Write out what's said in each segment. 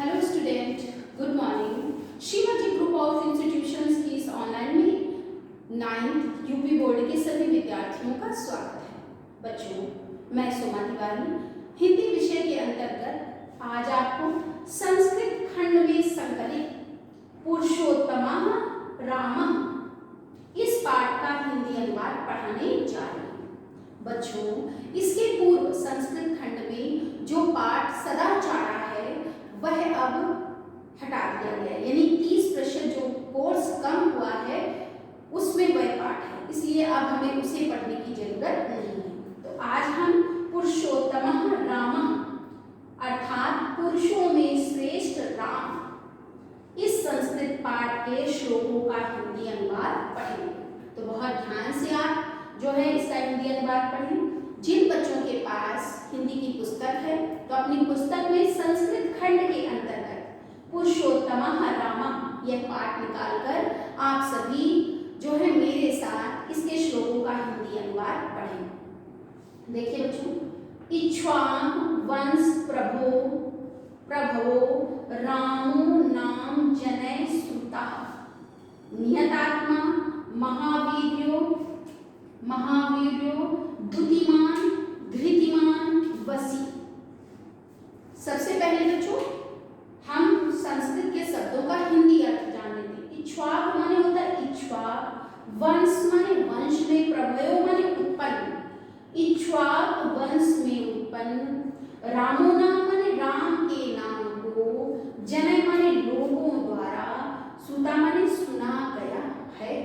Hello student, good morning. Shivaji group of institutions की इस online में 9th यूपी बोर्ड के सभी विद्यार्थियों का स्वागत है। बच्चों, मैं सोमा तिवारी हिंदी विषय के अंतर्गत आज आपको संस्कृत खंड में संकलित पुरुषोत्तमः रामः इस पाठ का हिंदी अनुवाद पढ़ाने जा रही हूँ। बच्चों, इसके पूर्व संस्कृत खंड में जो पाठ सदाचार है वह अब हटा दिया गया, यानी 30% जो कोर्स कम हुआ है उसमें वह पाठ है, इसलिए अब हमें उसे पढ़ने की जरूरत नहीं है। तो आज हम पुरुषोत्तमः रामः अर्थात पुरुषों में श्रेष्ठ राम इस संस्कृत पाठ के श्लोकों का हिंदी अनुवाद पढ़ेंगे। तो बहुत ध्यान से आप जो है इसका हिंदी अनुवाद पढ़ें। जिन बच्चों के पास हिंदी की पुस्तक है तो अपनी पुस्तक में संस्कृत खंड के अंतर्गत पुरुषोत्तमः रामः यह पाठ निकालकर आप सभी जो है मेरे साथ इसके श्लोकों का हिंदी अनुवाद पढ़ें। देखिए बच्चों, इक्ष्वाकु वंश प्रभो प्रभो रामो नाम जनय सुता नियतात्मा महावीर्यो महावीर्यो द्युतिमान धृतिमान वसी। सबसे पहले बच्चों हम संस्कृत के शब्दों का हिंदी अर्थ जान लेते हैं। इक्ष्वाक माने होता है इक्ष्वाक, वंश माने वंश में, प्रभयो माने उत्पन्न, इक्ष्वाक वंश में उत्पन्न, रामो नाम माने राम के नाम को, जनय माने लोगों द्वारा, सुता माने सुना गया है।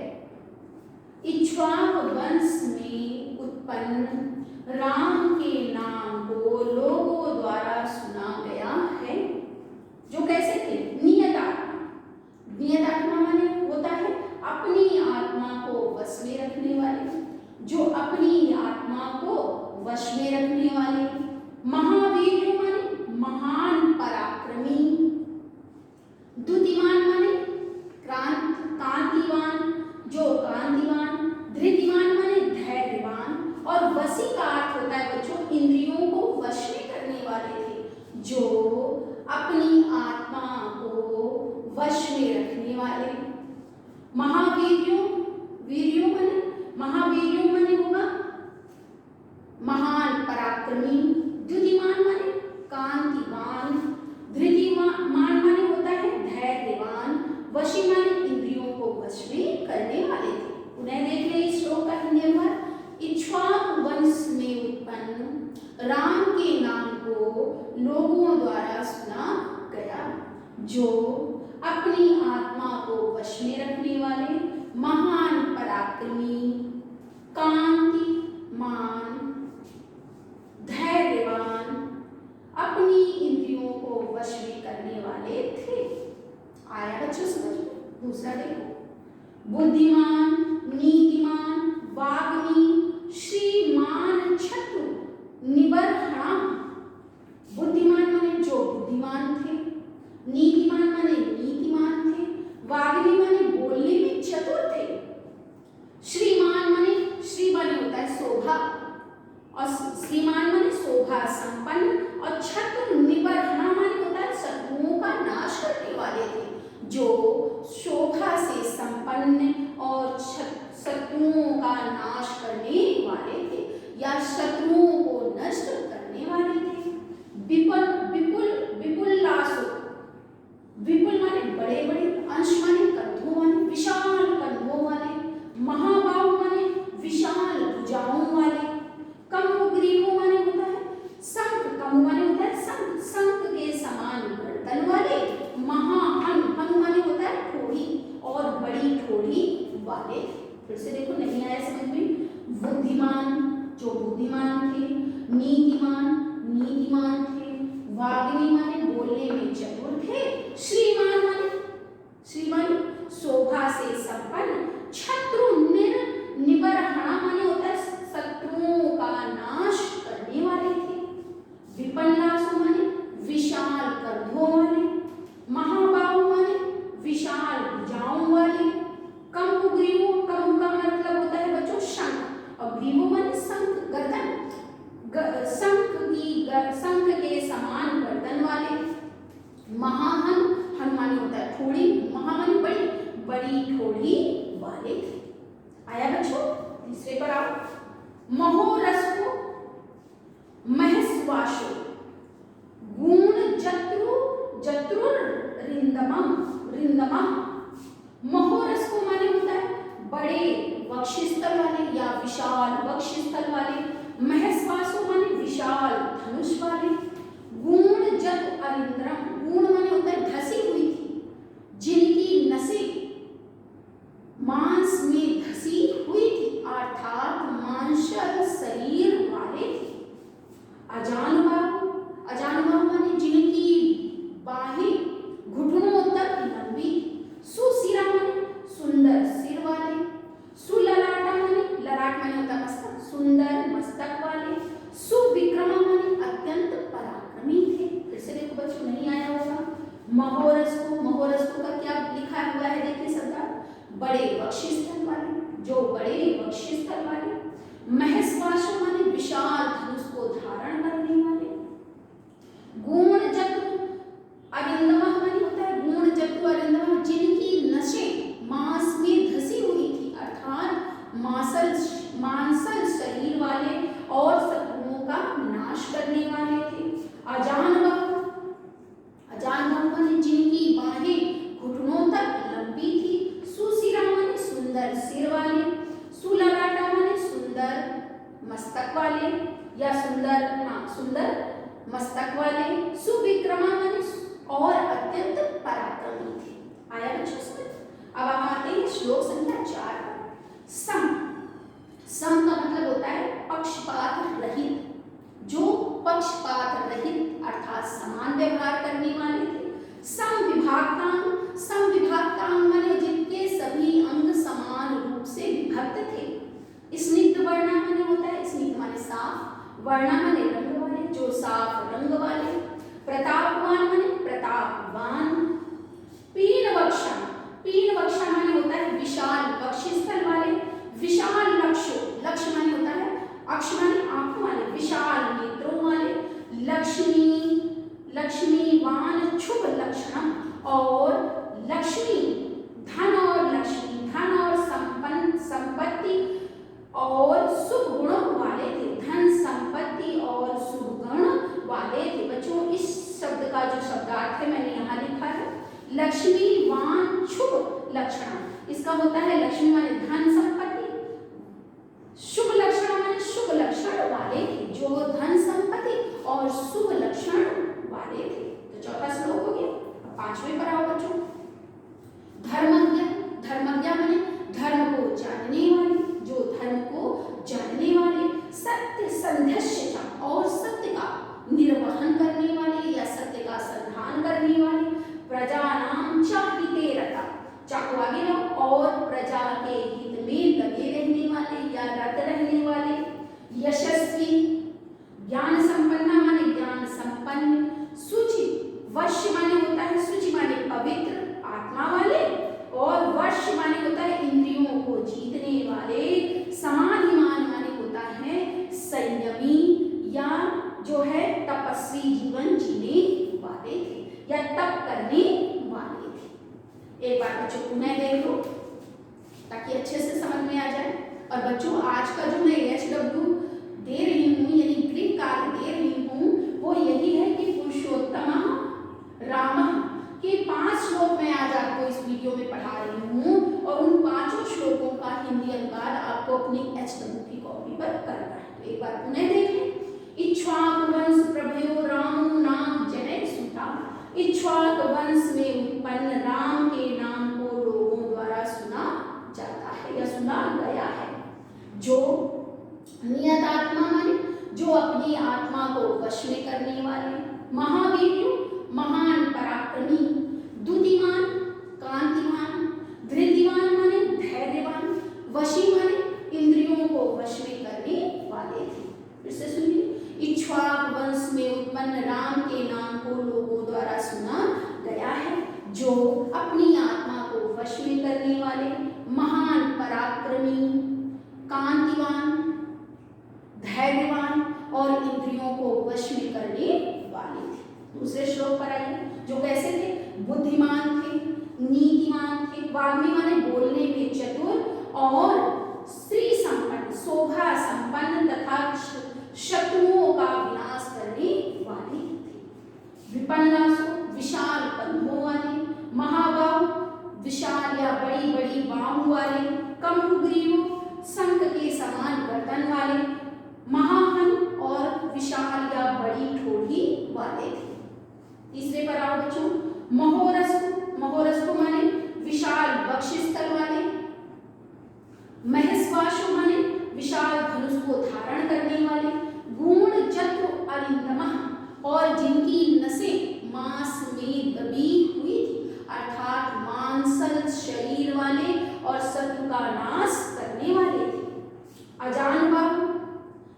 इक्ष्वाक वंश में उत्पन्न राम के नाम को लोगों द्वारा सुना गया है, जो कैसे थे? नियत आत्मा। नियत आत्मा माने होता है अपनी आत्मा को वश में रखने वाले, जो अपनी आत्मा को वश में रखने वाले। महावीर माने महान पराक्रमी। द्युतिमान माने कांतिवान, जो कांतिवान। धृतिमान माने धैर्यवान। और वशी का अर्थ होता है बच्चों इंद्रियों को वश में करने वाले थे, जो अपनी आत्मा को वश में रखने वाले। महावीर्यों, वीर्यों माने महावीर्यों माने होगा महान पराक्रमी। द्युतिमान माने कांतिवान। धृतिमान माने होता है धैर्यवान। वशी माने इंद्रियों को वश में करने वाले थे। उन्हें देख ले इस श्लोक का हिंदी अनुवाद। इक्ष्वाक वंश में उत्पन्न राम के नाम को लोगों द्वारा सुना गया, जो अपनी आत्मा को वश में रखने वाले, महान पराक्रमी, कांतिमान, धैर्यवान, अपनी इंद्रियों को वश में करने वाले थे। आया बच्चों समझ में? दूसरा देखो, बुद्धिमान, नीतिमान, वाग्मी, श्रीमान, छत्रु, निबर्हणा। बुद्धिमान माने जो बुद्धिमान थे, नीतिमान माने नीतिमान थे, वाग्मी माने बोलने में चतुर थे, श्रीमान माने होता है शोभा, और श्रीमान माने शोभा संपन्न, और छत्रु निबर्हणा माने होता है शत्रुओं का नाश करने वाले थे, जो शोभा से संपन्न और शत्रुओं का नाश करने वाले थे या शत्रुओं को नष्ट करने वाले थे। विपुल विपुल विपुलासु, विपुल माने बड़े बड़े, अंश माने कंधों वाले, विशाल कंधों वाले, महाबाहु माने विशाल भुजाओं वाले, कमुग्रीवो माने होता है शंख, कमु माने होता है शंख, शंख के समान गर्दन वाले, महाहनु, हनु माने होता है ठोड़ी और बड़ी ठोड़ी वाले। फिर से देखो, नहीं आया समझ में? बुद्धिमान, जो बुद्धिमान थे, नीतिमान, नीतिमान थे, वाग्मी माने बोलने में चतुर थे, श्रीमान माने शोभा से संपन्न, छत्रु निबर्हणा माने होता है शत्रुओं का नाश करने वाले थे, विपन्नासु माने विशाल कंधों वाले, महाबाहु माने विशाल भुजाओं वाले, कमुग्रीवो, कमु का मतलब होता है बच्चों शंख, और ग्रीवो माने शंख, गर्दन, शंख के समान गर्दन वाले, महा बच्चों, तीसरे पर आओ। महोरस्को महस्वाशो गुण जत्रुरिंदमम रिंदमः। महोरस्को माने होता है बड़े वक्षस्थल वाले या विशाल वक्षस्थल वाले। महस्वासो माने विशाल धनुष वाले। गुण जत अरिंद्रम, गुण माने होता है धसी हुई थी, जिनकी नसें मांस में धसी हुई थी, अर्थात मांसल शरीर वाले थे। अजानुबाहु, अजानुबाहु माने जिनकी बाहें घुटनों तक लंबी। सुशिरा माने सुंदर सिर वाले। सुललाटा माने, ललाट माने होता मस्तक, सुंदर मस्तक वाले। सुविक्रमा माने अत्यंत पराक्रमी थे। फिर से देखो बच्चों, नहीं आया होगा। महोरस्को, महोरस्को का क्या लिखा हुआ है देखिए सरकार, बड़े वक्षस्थल वाले, जो बड़े वक्षस्थल वाले। महस्वाशो माने विशाल धनुष को धारण करने वाले। गुण जतु अरिंदमः माने होता है गुण जतु अरिंदमः, जिनकी नसें मांस में धसी हुई थी, अर्थात मांसल शरीर वाले और शत्रुओं का नाश करने वाले थे। अजानबाहु, अजानबाहु माने जिनकी बाहें घुटनों तक लंबी थी। सुशिरा माने सुंदर सिर वाले। सुललाटा माने सुंदर मस्तक वाले या सुंदर मस्तक वाले। सुविक्रमा माने और अत्यंत पराक्रमी थे। आया बच्चों समझ। अब हम आते हैं श्लोक संख्या 4 पर। सम, सम का मतलब होता है पक्षपात रहित, जो पक्षपात रहित अर्थात समान व्यवहार करने वाले थे। सम विभागांग, सम विभागांग माने जिनके सभी अंग समान रूप से विभक्त थे। स्निग्ध वर्णा माने होता है, स्निग्ध माने साफ, वर्णा माने रंग वाले, जो साफ रंग वाले। प्रतापवान माने प्रतापवान। पीन वक्षा, पीन वक्षा माने होता है विशाल वक्षस्थल वाले। विशाल लक्ष्य, लक्ष्य माने होता है अक्ष माने आंखों वाले, विशाल नेत्रों वाले। लक्ष्मीवान शुभ लक्षणम, और लक्ष्मी धन और लक्ष्मी धन और संपत्ति और शुभ गुणों वाले थे। धन संपत्ति और शुभ गुण वाले थे। बच्चों इस शब्द का जो शब्दार्थ है मैंने यहाँ लिखा है, लक्ष्मीवान शुभ लक्षण, इसका होता है लक्ष्मी माने धन संपत्ति, शुभ लक्षण माने शुभ लक्षण वाले थे, जो धन संपत्ति और शुभ लक्षण वाले थे। तो चौथा श्लोक हो गया। अब पांचवें पर आओ बच्चों। धर्मज्ञ, धर्मज्ञ माने धर्म को जानने वाले, जो धर्म को जानने वाले। सत्य संध्यस्य, और सत्य का निर्वहन करने वाले या सत्य का संधान करने वाले। प्रजानां च हिते रता, चाको आगे लो, और प्रजा के हित में लगे रहने वाले या रत रहने वाले। यशस्वी, ज्ञान संपन्न माने ज्ञान संपन्न। शुचि, वश्य माने होता है, शुचि माने पवित्र आत्मा वाले, और वश्य माने होता है इंद्रियों को जीतने वाले। समाधिमान माने होता है संयमी या जो है तपस्वी जीवन जीने वाले थे या तप करने वाले थे। एक बार बच्चों पुनः देख लो ताकि अच्छे से समझ में आ जाए। और बच्चों आज का जो मैं HW दे रही हूँ यानी गृह कार्य दे रही हूँ वो यही है कि पुरुषोत्तम राम के 5 श्लोक मैं आज आपको इस वीडियो में पढ़ा रही हूँ, और उन 5 श्लोकों का हिंदी अनुवाद आपको अपनी HW की कॉपी पर करना है। तो एक बार पुनः देखें। इक्ष्वाकु वंश प्रभयो रामो नाम जनय सुता, इक्ष्वाकु वंश में उत्पन्न राम के नाम को लोगों द्वारा सुना जाता है या सुना गया है। जो नियत आत्मा माने जो अपनी आत्मा को वश में करने वाले। महावीर महान पराक्रमी। द्युतिमान कांतिमान। धृतिवान माने धैर्यवान। वशी माने इंद्रियों को वश में करने वाले थे। फिर से सुनिए। इक्ष्वाकु वंश में उत्पन्न राम के नाम को लोगों द्वारा सुना गया है, जो अपनी आत्मा को वश में करने वाले, महान पराक्रमी, कांतिवान, धैर्यवान और इंद्रियों को वश में करने वाले थे। दूसरे श्लोक पर आइए। जो कैसे थे? बुद्धिमान थे, नीतिमान थे, वाग्मी माने बोलने में चतुर, और शोभा संपन्न तथा शत्रुओं का विनाश करने वाले थे। विपन्नासु विशाल कंधों वाले, महाबाहु विशाल या बड़ी बड़ी बाहों वाले, कमरुग्रीव शंख के समान गर्दन वाले, महाहन और विशाल या बड़ी ठोड़ी वाले थे। तीसरे पर आओ बच्चों, महोरस्तु, महोरस्तु माने विशाल वक्षस्थल वाले, महेश्वासु माने विशाल धनुष को धारण करने वाले, गुण जत्रु अरिंदमः और जिनकी नसें मांस में दबी हुई थी, अर्थात मांसल शरीर वाले और शत्रु का नाश करने वाले थे। अजानबाहु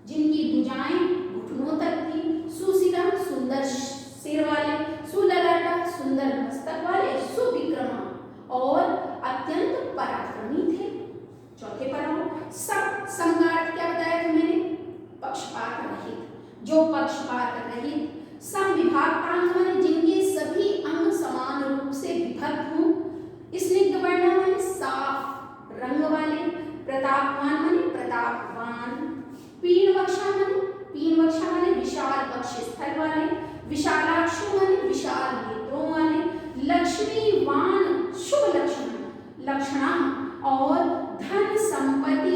जिनकी भुजाएं घुटनों तक थी, सुशिरा सुंदर सिर वाले, सुललाटा सुंदर मस्तक वाले, सुविक्रमा और अत्यंत पराक्रमी थे। चौथे पर आओ, सब संगार्थ क्या बताया था मैंने? पक्षपात रहित, जो पक्षपात रहित, समविभागतांग माने जिनके सभी अंग समान रूप से विभक्त हों, स्निग्ध वर्ण माने साफ रंग वाले, प्रतापवान माने प्रतापवान, पीनवक्षा माने विशाल वक्षस्थल वाले, विशालाक्षु माने विशाल नेत्रों वाले, लक्ष्मीवान शुभ लक्षणा और धन संपत्ति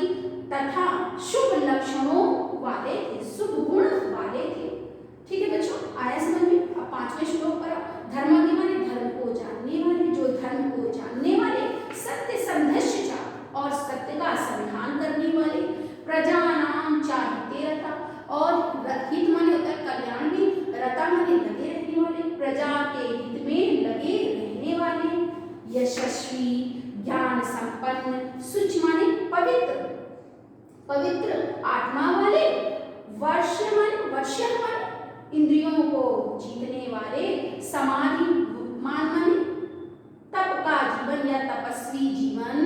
तथा शुभ लक्षणों वाले थे, शुभ गुण वाले थे। ठीक है बच्चों, आया समझ में? अब पांचवें श्लोक पर धर्मादि माने धर्म को जानने वाले, जो धर्म को जानने वाले, सत्य संधस्य और सत्य का संधान करने वाले, प्रजा नाम चाहिए रता और हित माने होता है कल्याण में, रता माने लगे रहने वाले, प्रजा के हित में लगे रहने वाले, यशस्वी ज्ञान संपन्न, शुचि माने पवित्र, पवित्र आत्मा वाले, वर्ष्य माने इंद्रियों को जीतने वाले, समाधिमान माने तप का जीवन या तपस्वी जीवन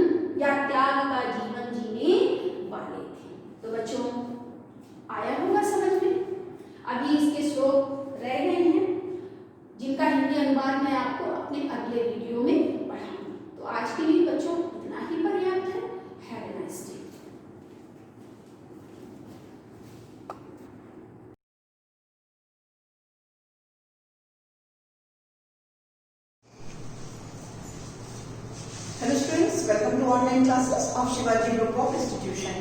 या त्याग का जीवन जीने वाले थे। तो बच्चों आया होगा समझ में? अभी इसके श्लोक रह गए हैं जिनका हिंदी अनुवाद मैं आपको अपने अगले वीडियो में पढ़ाऊंगी। तो आज के लिए बच्चों इतना ही पर्याप्त है। Have a nice day. Hello students, welcome to online classes of Shivaji Group of Institution.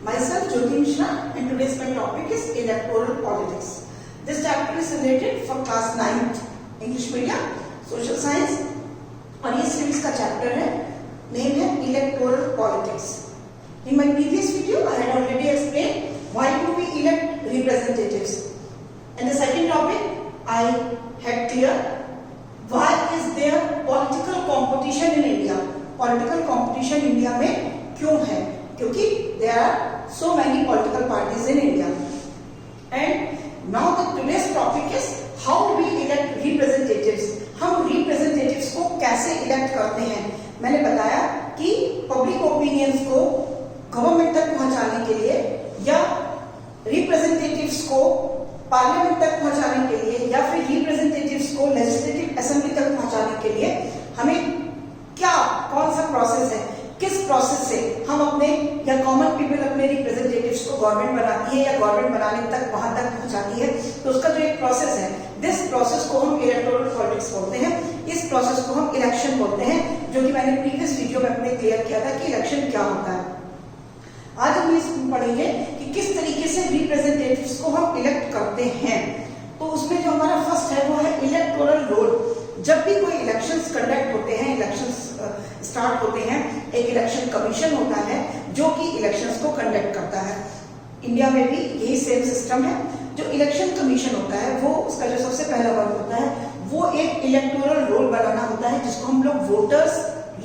Myself Jyoti Mishra and today's my topic is electoral politics. This chapter is related for class 9th English medium, social science और ये civics का chapter है, name है electoral politics. In my previous video I had already explained why do we elect representatives. And the second topic I had cleared why is there political competition in India. Political competition India में क्यों है? क्योंकि there are so many political parties in India. And now the today's topic is how we elect representatives. हम representatives को कैसे elect करते हैं? मैंने बताया कि पब्लिक ओपिनियंस को गवर्नमेंट तक पहुंचाने के लिए या रिप्रेजेंटेटिव्स को पार्लियामेंट तक पहुंचाने के लिए या फिर रिप्रेजेंटेटिव्स को लेजिस्लेटिव असेंबली तक पहुंचाने के लिए हमें कौन सा प्रोसेस है, किस प्रोसेस से हम अपने या कॉमन पीपल अपने रिप्रेजेंटेटिव्स को गवर्नमेंट बनाती है या गवर्नमेंट बनाने तक वहां तक पहुंचाती है, तो उसका जो एक प्रोसेस है, दिस प्रोसेस को हम इलेक्टोरल पॉलिटिक्स बोलते हैं। इस प्रोसेस को हम इलेक्शन बोलते हैं, जो कि मैंने प्रीवियस वीडियो में अपने क्लियर किया था कि इलेक्शन क्या होता है। आज हम इसमें पढ़ेंगे कि किस तरीके से रिप्रेजेंटेटिव्स को हम इलेक्ट करते हैं। तो उसमें जो हमारा फर्स्ट है वो है इलेक्टोरल रोल। जब भी कोई इलेक्शंस कंडक्ट होते हैं, इलेक्शंस स्टार्ट होते हैं, एक इलेक्शन कमीशन होता है जो कि इलेक्शंस को कंडक्ट करता है। इंडिया में भी यही सेम सिस्टम है। जो इलेक्शन कमीशन होता है वो उसका जो सबसे पहला वर्क होता है वो एक इलेक्टोरल रोल बनाना होता है, जिसको हम लोग वोटर्स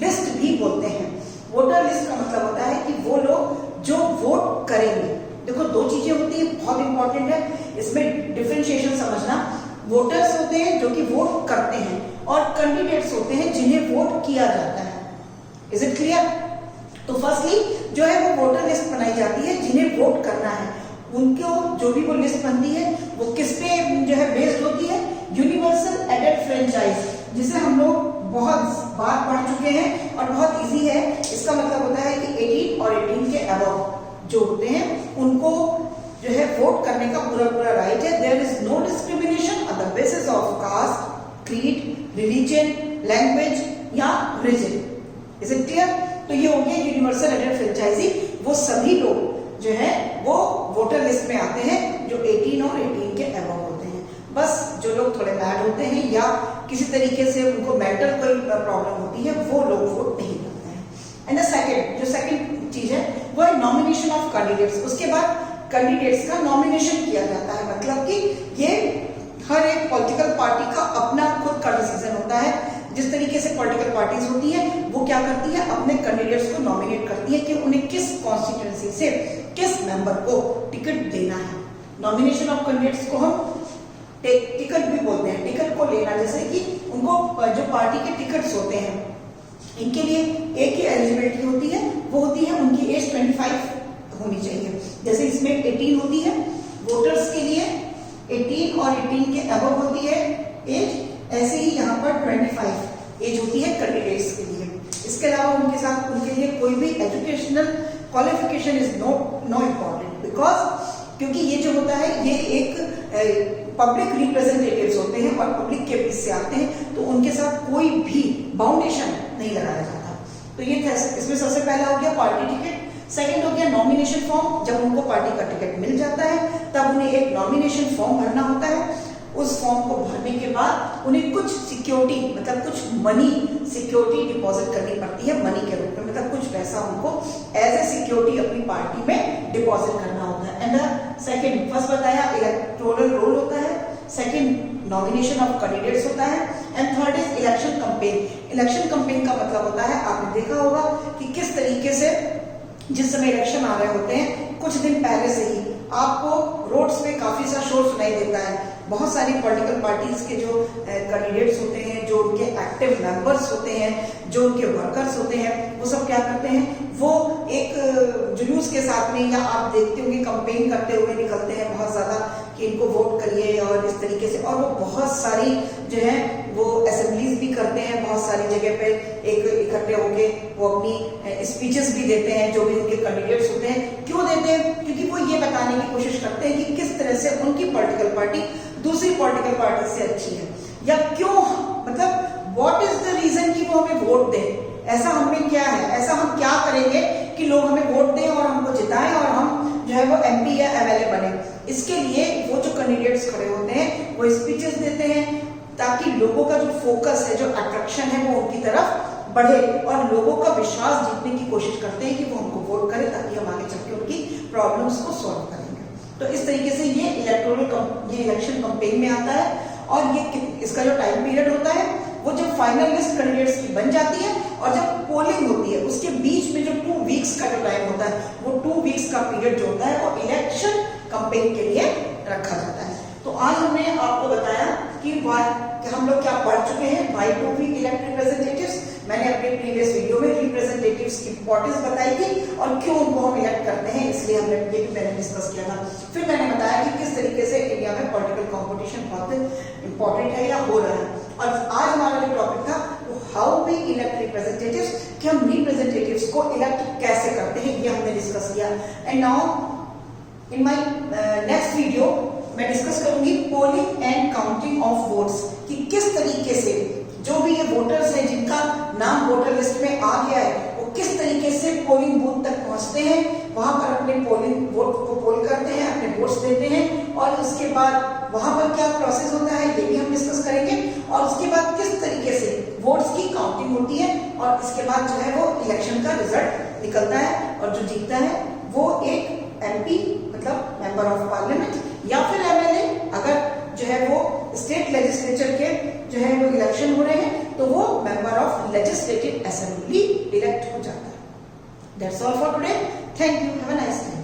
लिस्ट भी बोलते हैं। वोटर लिस्ट का मतलब होता है कि वो लोग जो वोट करेंगे। देखो दो चीजें होती है, बहुत इंपॉर्टेंट है इसमें डिफरेंशिएशन समझना। वोटर्स होते हैं जो कि वोट करते हैं और कैंडिडेट्स होते हैं जिन्हें वोट किया जाता है। Is it clear? तो फर्स्टली जो है वो वोटर लिस्ट बनाई जाती है जिन्हें वोट करना है। उनको जो भी वो लिस्ट बनती है वो किस पे जो है बेस्ड होती है? यूनिवर्सल एडेड फ्रेंचाइज, जिसे हम लोग बहुत बार पढ़ चुके हैं और बहुत इजी है। इसका मतलब होता है कि 18 और 18 के अबव जो होते हैं उनको जो है वोट करने का पूरा राइट है। There is no discrimination on the basis of caste, creed, religion, language या रीजन। Is it clear? तो ये हो गया यूनिवर्सल एडेड फ्रेंचाइजी। वो सभी लोग जो है वो वोटर लिस्ट में आते हैं जो 18 और 18 के अबव होते हैं। बस जो लोग थोड़े मैड होते हैं या किसी तरीके से उनको मेंटल कोई प्रॉब्लम होती है वो लोग वोट नहीं करते हैं। एंड द सेकंड चीज है वो है नॉमिनेशन ऑफ कैंडिडेट्स। उसके बाद कैंडिडेट्स का नॉमिनेशन किया जाता है, मतलब कि ये हर एक पॉलिटिकल पार्टी का अपना खुद का डिसीजन होता है। जिस तरीके से पॉलिटिकल पार्टीज होती है वो क्या करती है, अपने कैंडिडेट्स को नॉमिनेट करती है कि उन्हें किस कॉन्स्टिट्यूएंसी से किस मेंबर को टिकट देना है। नॉमिनेशन ऑफ कैंडिडेट्स को हम टिकट भी बोलते हैं। टिकट को लेना, जैसे कि उनको जो पार्टी के टिकट्स होते हैं इनके लिए एक ही एलिजिबिलिटी होती है, वो होती है उनकी एज 25 होनी चाहिए। जैसे इसमें 18 होती है वोटर्स के लिए, 18 और 18 के अबव होती है एज, ऐसे ही यहाँ पर 25 एज होती है कैंडिडेट्स के लिए। इसके अलावा उनके साथ उनके लिए कोई भी educational qualification is no important, because क्योंकि ये जो होता है ये एक पब्लिक रिप्रेजेंटेटिव्स होते हैं और पब्लिक के बीच से आते हैं, तो उनके साथ कोई भी बाउंडेशन नहीं लगाया जाता। तो ये इसमें सबसे पहला हो गया पार्टी टिकट। सेकंड हो गया नॉमिनेशन फॉर्म। जब उनको पार्टी का टिकट मिल जाता है तब उन्हें एक नॉमिनेशन फॉर्म भरना होता है। उस फॉर्म को भरने के बाद उन्हें कुछ सिक्योरिटी, मतलब कुछ मनी सिक्योरिटी डिपॉजिट करनी पड़ती है मनी के रूप में, मतलब कुछ पैसा उनको एज ए सिक्योरिटी अपनी पार्टी में डिपॉजिट करना होता है। एंड सेकंड, फर्स्ट बताया इलेक्टोरल रोल होता है, सेकंड नॉमिनेशन ऑफ कैंडिडेट्स होता है, and third is election campaign. Election campaign का मतलब होता है, आपने देखा होगा कि किस तरीके से जिस समय इलेक्शन आ रहे होते हैं कुछ दिन पहले से ही आपको रोड्स पे काफी सा शोर सुनाई देता है। बहुत सारी पॉलिटिकल पार्टीज के जो कैंडिडेट्स होते हैं, जो उनके एक्टिव मेंबर्स होते हैं, जो उनके वर्कर्स होते हैं, वो सब क्या करते हैं, वो एक जुलूस के साथ में, या आप देखते होंगे कैंपेन करते हुए निकलते हैं बहुत ज्यादा कि इनको वोट करिए और इस तरीके से, और वो बहुत सारी जो है वो असेंबलीज भी करते हैं, बहुत सारी जगह पे एक इकट्ठे होके वो अपनी स्पीचेस भी देते हैं जो भी उनके कैंडिडेट्स होते हैं। क्यों देते हैं? क्योंकि वो ये बताने की कोशिश करते हैं कि किस तरह से उनकी पॉलिटिकल पार्टी दूसरी पॉलिटिकल पार्टी से अच्छी है, या क्यों, मतलब व्हाट इज द रीजन कि वो हमें वोट दें। ऐसा हमें क्या है, ऐसा हम क्या करेंगे कि लोग हमें वोट दें और हमको जिताएं और हम जो है वो एमपी या एमएलए बने। इसके लिए वो जो कैंडिडेट्स खड़े होते हैं वो स्पीचेस देते हैं ताकि लोगों का जो फोकस है, जो अट्रैक्शन है, वो उनकी तरफ बढ़े और लोगों का विश्वास जीतने की कोशिश करते हैं कि वो हमको वोट करें ताकि हम आगे चल के उनकी प्रॉब्लम्स को सॉल्व करेंगे। तो इस तरीके से ये इलेक्शन कैंपेन में आता है। और ये इसका जो टाइम पीरियड होता है वो जब फाइनल लिस्ट कैंडिडेट्स की बन जाती है और जब पोलिंग होती है उसके बीच में जो 2 वीक्स का जो टाइम होता है, वो 2 वीक्स का पीरियड जो होता है वो इलेक्शन कैंपेन के लिए रखा जाता है। तो आज हमने आपको बताया कि हम लोग क्या पढ़ चुके हैं, why do we elect representatives. मैंने अपने प्रीवियस वीडियो में रिप्रेजेंटेटिव्स की इंपॉर्टेंस बताई थी और क्यों उनको हम इलेक्ट करते हैं, इसलिए मैंने डिस्कस किया था। फिर मैंने बताया कि किस तरीके से इंडिया में पॉलिटिकल कॉम्पिटिशन बहुत इंपॉर्टेंट है या हो रहा है। और आज हमारा जो टॉपिक था वो हाउ वी इलेक्ट रिप्रेजेंटेटिव्स, कि हम रिप्रेजेंटेटिव्स को इलेक्ट कैसे करते हैं, ये हमने डिस्कस किया। And now in my next video मैं डिस्कस करूंगी polling and counting of votes, कि किस तरीके से जो भी ये वोटर्स हैं जिनका नाम वोटर लिस्ट में आ गया है वो किस तरीके से पोलिंग बूथ तक पहुंचते हैं, वहां पर अपने पोलिंग वोट को पोल करते हैं, अपने वोट्स देते हैं, और उसके बाद वहां पर क्या प्रोसेस होता है ये भी हम डिस्कस करेंगे। और उसके बाद किस तरीके से वोट्स की काउंटिंग होती है और इसके बाद जो है वो इलेक्शन का रिजल्ट निकलता है और जो जीतता है वो एक एमपी, मतलब मेंबर ऑफ पार्लियामेंट, या फिर एमएलए, अगर जो है वो स्टेट लेजिस्लेचर के जो है वो इलेक्शन हो रहे हैं तो वो member of legislative assembly elect हो जाता है। That's all for today. Thank you, have a nice day.